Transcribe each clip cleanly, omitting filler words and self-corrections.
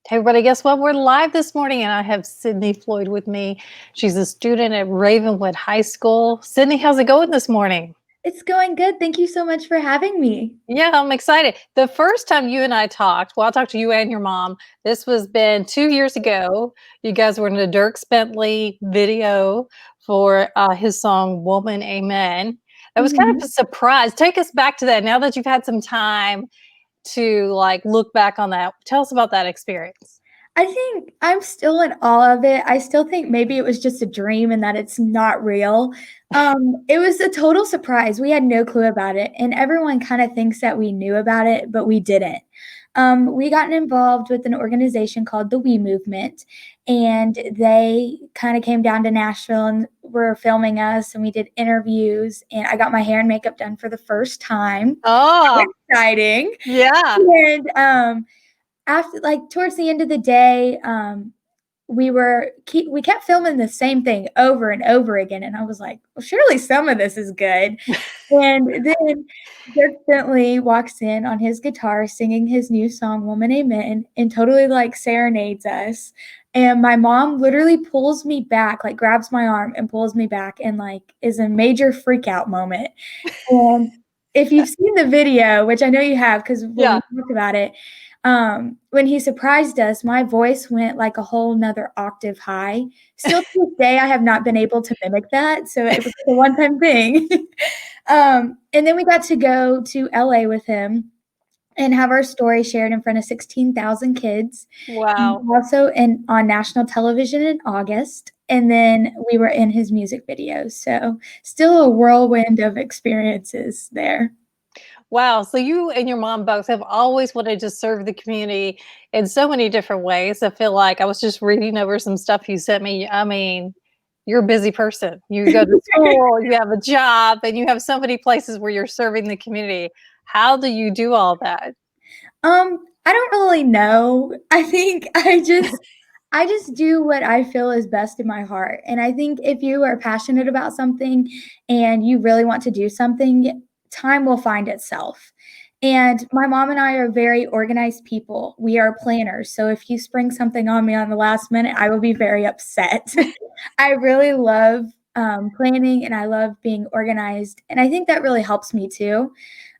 Hey, everybody, guess what? We're live this morning, and I have Sydnee Floyd with me. She's a student at Ravenwood High School. Sydney, how's it going this morning? It's going good. Thank you so much for having me. Yeah, I'm excited. The first time you and I talked, well, I talked to you and your mom. This was been 2 years ago. You guys were in a Dirk Bentley video for his song "Woman Amen." That was kind of Mhm. a surprise. Take us back to that. Now that you've had some time to look back on that, tell us about that experience. I think I'm still in awe of it. I still think maybe it was just a dream and that it's not real. It was a total surprise. We had no clue about it, and everyone kind of thinks that we knew about it, but we didn't. We gotten involved with an organization called the We Movement, and they kind of came down to Nashville and were filming us, and we did interviews, and I got my hair and makeup done for the first time. Oh, Exciting. yeah. And after, like, towards the end of the day, we kept filming the same thing over and over again, and I was like, "Well, surely some of this is good." And then Dirk Bentley walks in on his guitar singing his new song, "Woman Amen," and totally, like, serenades us, and my mom literally pulls me back, like, grabs my arm and pulls me back and, like, is a major freak out moment. And if you've seen the video, which I know you have, because when we Yeah. talked about it, when he surprised us, my voice went like a whole 'nother octave high. Still to this day, I have not been able to mimic that, so it was a one-time thing. And then we got to go to LA with him and have our story shared in front of 16,000 kids. And Wow. also on national television in August, and then we were in his music videos, so still a whirlwind of experiences there. Wow. So you and your mom both have always wanted to serve the community in so many different ways. I feel like I was just reading over some stuff you sent me. I mean, you're a busy person. You go to school, you have a job, and you have so many places where you're serving the community. How do you do all that? I don't really know. I think I just do what I feel is best in my heart, and I think if you are passionate about something and you really want to do something, time will find itself. And my mom and I are very organized people. We are planners, so if you spring something on me on the last minute, I will be very upset. I really love, planning, and I love being organized, and I think that really helps me too.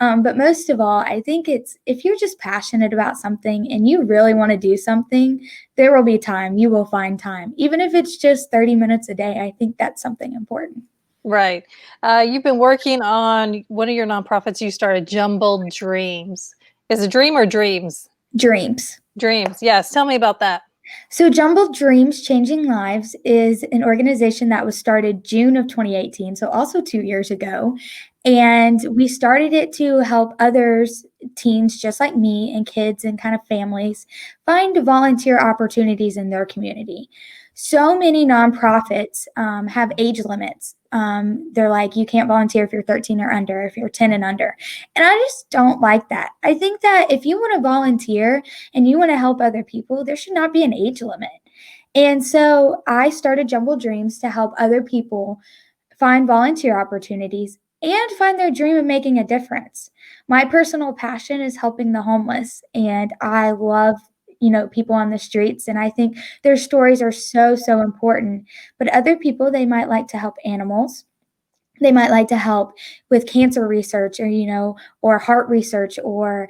But most of all, I think it's if you're just passionate about something and you really want to do something, there will be time. You will find time. Even if it's just 30 minutes a day, I think that's something important. Right. You've been working on one of your nonprofits you started, Jumbled Dreams. Is it dream or dreams? Dreams. Dreams. Yes. Tell me about that. So, Jumbled Dreams Changing Lives is an organization that was started June of 2018, so also 2 years ago. And we started it to help others, teens just like me, and kids and kind of families find volunteer opportunities in their community. So many nonprofits have age limits. They're like, you can't volunteer if you're 13 or under, if you're 10 and under. And I just don't like that. I think that if you want to volunteer, and you want to help other people, there should not be an age limit. And so I started Jumble Dreams to help other people find volunteer opportunities and find their dream of making a difference. My personal passion is helping the homeless, and I love people on the streets, and I think their stories are so so important. But other people, they might like to help animals, they might like to help with cancer research, or heart research, or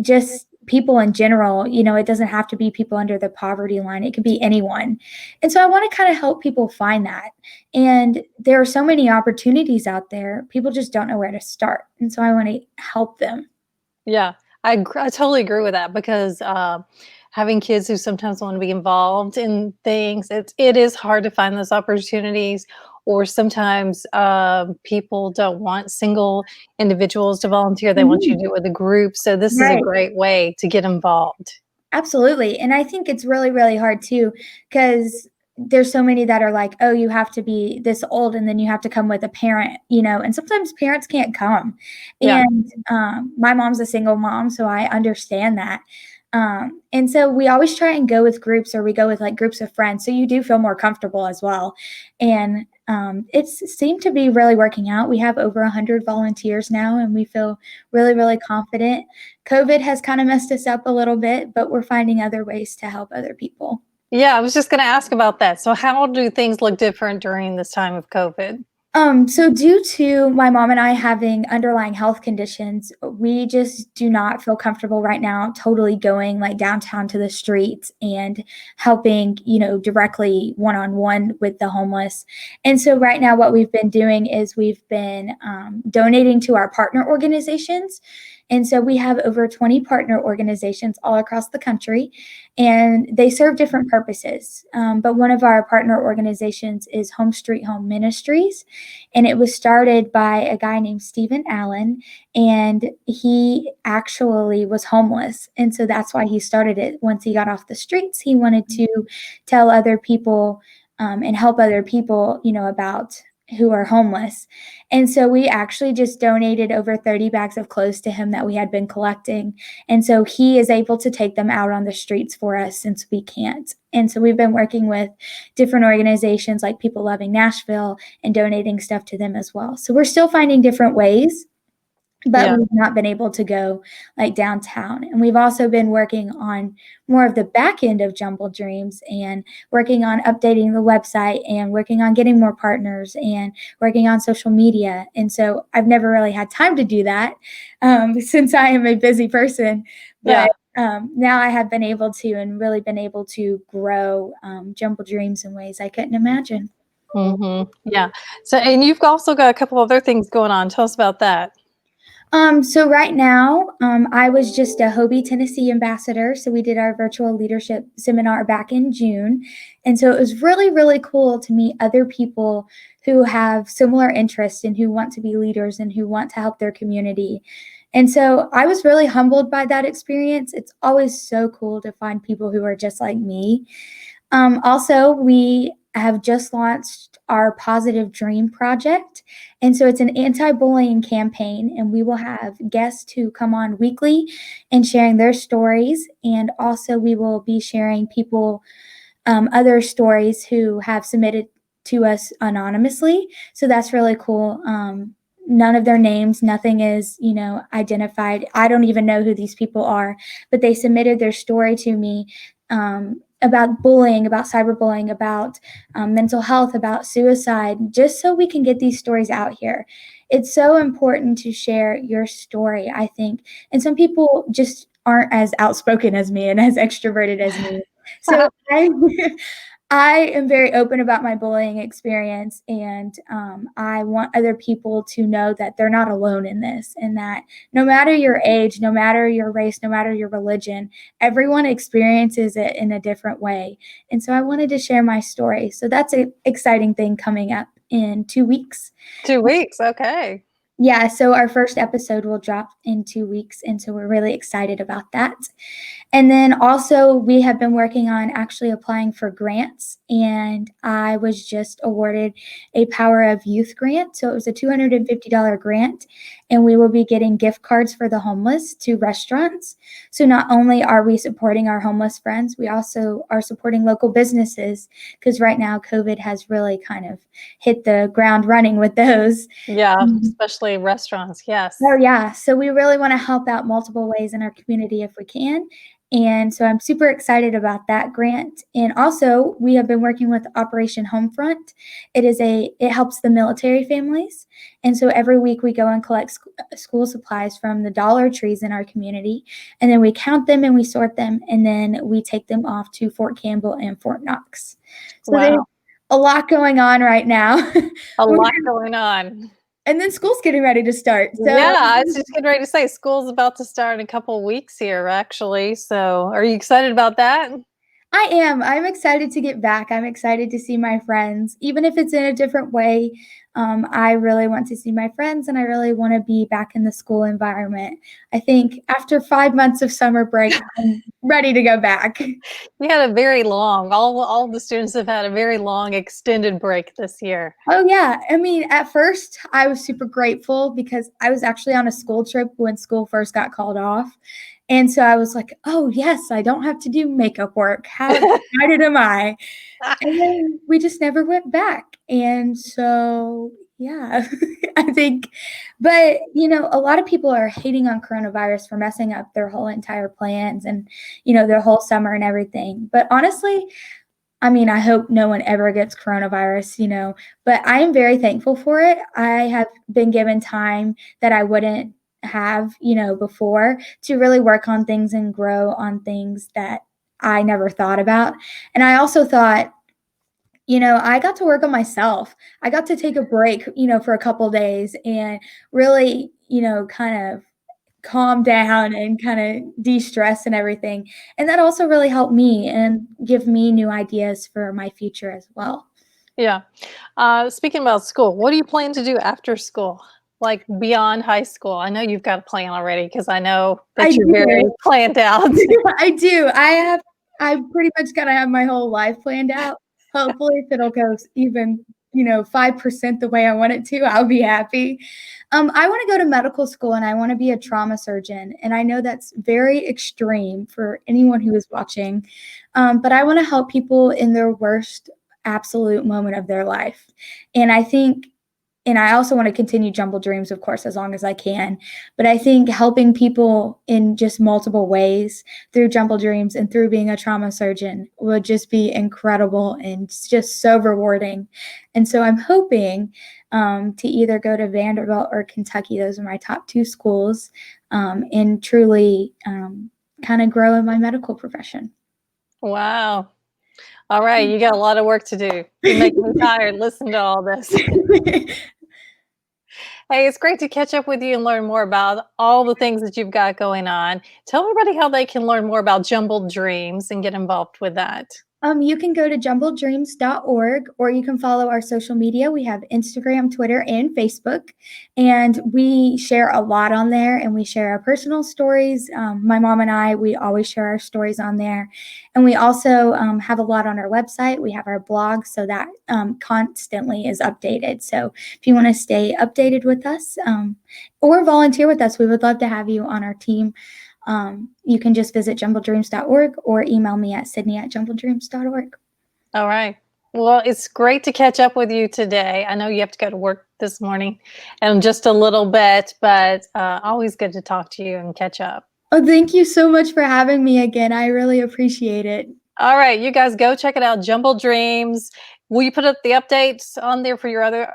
just people in general. It doesn't have to be people under the poverty line, it could be anyone. And so I want to kind of help people find that. And there are so many opportunities out there, people just don't know where to start. And so I want to help them. Yeah, I totally agree with that because having kids who sometimes want to be involved in things, it is hard to find those opportunities. Or sometimes people don't want single individuals to volunteer; they want you Mhm. to do it with a group. So this is a Right. great way to get involved. Absolutely, and I think it's really, really hard too, because there's so many that are like, "Oh, you have to be this old, and then you have to come with a parent," and sometimes parents can't come, Yeah. and, my mom's a single mom, so I understand that, and so we always try and go with groups, or we go with, like, groups of friends, so you do feel more comfortable as well, and it's seemed to be really working out. We have over 100 volunteers now, and we feel really, really confident. COVID has kind of messed us up a little bit, but we're finding other ways to help other people. Yeah, I was just going to ask about that. So how do things look different during this time of COVID? So due to my mom and I having underlying health conditions, we just do not feel comfortable right now totally going like downtown to the streets and helping, directly one-on-one with the homeless. And so right now what we've been doing is we've been donating to our partner organizations. And so we have over 20 partner organizations all across the country, and they serve different purposes. But one of our partner organizations is Home Street Home Ministries, and it was started by a guy named Stephen Allen, and he actually was homeless. And so that's why he started it. Once he got off the streets, he wanted to tell other people and help other people, about who are homeless. And so we actually just donated over 30 bags of clothes to him that we had been collecting. And so he is able to take them out on the streets for us since we can't. And so we've been working with different organizations like People Loving Nashville and donating stuff to them as well. So we're still finding different ways, but we've not been able to go like downtown. And we've also been working on more of the back end of Jumbled Dreams and working on updating the website and working on getting more partners and working on social media. And so I've never really had time to do that since I am a busy person. But now I have been able to and really been able to grow Jumbled Dreams in ways I couldn't imagine. Yeah. So, and you've also got a couple other things going on. Tell us about that. So right now, I was just a Hobie, Tennessee ambassador. So we did our virtual leadership seminar back in June. And so it was really, really cool to meet other people who have similar interests and who want to be leaders and who want to help their community. And so I was really humbled by that experience. It's always so cool to find people who are just like me. Also, we have just launched our Positive Dream Project. And so it's an anti-bullying campaign, and we will have guests who come on weekly and sharing their stories. And also we will be sharing other stories who have submitted to us anonymously. So that's really cool. None of their names, nothing is, identified. I don't even know who these people are, but they submitted their story to me about bullying, about cyberbullying, about mental health, about suicide, just so we can get these stories out here. It's so important to share your story, I think. And some people just aren't as outspoken as me and as extroverted as me. So I am very open about my bullying experience, and I want other people to know that they're not alone in this, and that no matter your age, no matter your race, no matter your religion, everyone experiences it in a different way. And so I wanted to share my story. So that's an exciting thing coming up in 2 weeks. 2 weeks. Okay. Yeah, so our first episode will drop in 2 weeks, and so we're really excited about that. And then also we have been working on actually applying for grants, and I was just awarded a Power of Youth grant. So it was a $250 grant, and we will be getting gift cards for the homeless to restaurants. So not only are we supporting our homeless friends, we also are supporting local businesses, because right now COVID has really kind of hit the ground running with those. Yeah, especially restaurants. Yes. Oh, yeah. So we really want to help out multiple ways in our community if we can. And so I'm super excited about that grant. And also, we have been working with Operation Homefront. It helps the military families. And so every week we go and collect school supplies from the Dollar Trees in our community. And then we count them and we sort them. And then we take them off to Fort Campbell and Fort Knox. So there's a lot going on right now. A lot going on. And then school's getting ready to start. So yeah, I was just getting ready to say school's about to start in a couple of weeks here, actually. So are you excited about that? I am. I'm excited to get back. I'm excited to see my friends, even if it's in a different way. I really want to see my friends, and I really want to be back in the school environment. I think after 5 months of summer break, I'm ready to go back. You had a very long, all the students have had a very long extended break this year. Oh, yeah. I mean, at first, I was super grateful because I was actually on a school trip when school first got called off. And so I was like, "Oh, yes, I don't have to do makeup work. How excited am I?" And then we just never went back. And so, yeah, I think but, a lot of people are hating on coronavirus for messing up their whole entire plans and, their whole summer and everything. But honestly, I mean, I hope no one ever gets coronavirus, but I am very thankful for it. I have been given time that I wouldn't have, before to really work on things and grow on things that I never thought about. And I also thought, I got to work on myself. I got to take a break, for a couple days and really, kind of calm down and kinda de-stress and everything, and that also really helped me and give me new ideas for my future as well. Yeah. Speaking about school, what do you plan to do after school? Like beyond high school? I know you've got a plan already because I know I that you're very do. planned out. I do. I pretty much gotta have my whole life planned out. Hopefully, if it'll go even, 5% the way I want it to, I'll be happy. I wanna go to medical school, and I wanna be a trauma surgeon, and I know that's very extreme for anyone who is watching, but I wanna help people in their worst absolute moment of their life, and I think and I also want to continue Jumbled Dreams, of course, as long as I can. But I think helping people in just multiple ways through Jumbled Dreams and through being a trauma surgeon would just be incredible and just so rewarding. And so I'm hoping to either go to Vanderbilt or Kentucky. Those are my top two schools, and truly kind of grow in my medical profession. Wow. All right, you got a lot of work to do. You make me tired listening to all this. Hey, it's great to catch up with you and learn more about all the things that you've got going on. Tell everybody how they can learn more about Jumbled Dreams and get involved with that. You can go to jumbledreams.org or you can follow our social media. We have Instagram, Twitter, and Facebook, and we share a lot on there and we share our personal stories. My mom and I, we always share our stories on there. And we also have a lot on our website. We have our blog, so that constantly is updated. So if you want to stay updated with us or volunteer with us, we would love to have you on our team. You can just visit jumbledreams.org or email me at sydney@jumbledreams.org. All right. Well, it's great to catch up with you today. I know you have to go to work this morning in just a little bit, but always good to talk to you and catch up. Oh, thank you so much for having me again. I really appreciate it. All right, you guys go check it out, Jumbled Dreams. Will you put up the updates on there for your other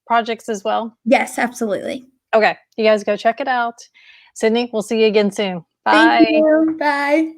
projects as well? Yes, absolutely. Okay, you guys go check it out. Sydney, we'll see you again soon. Thank Bye. you. Bye.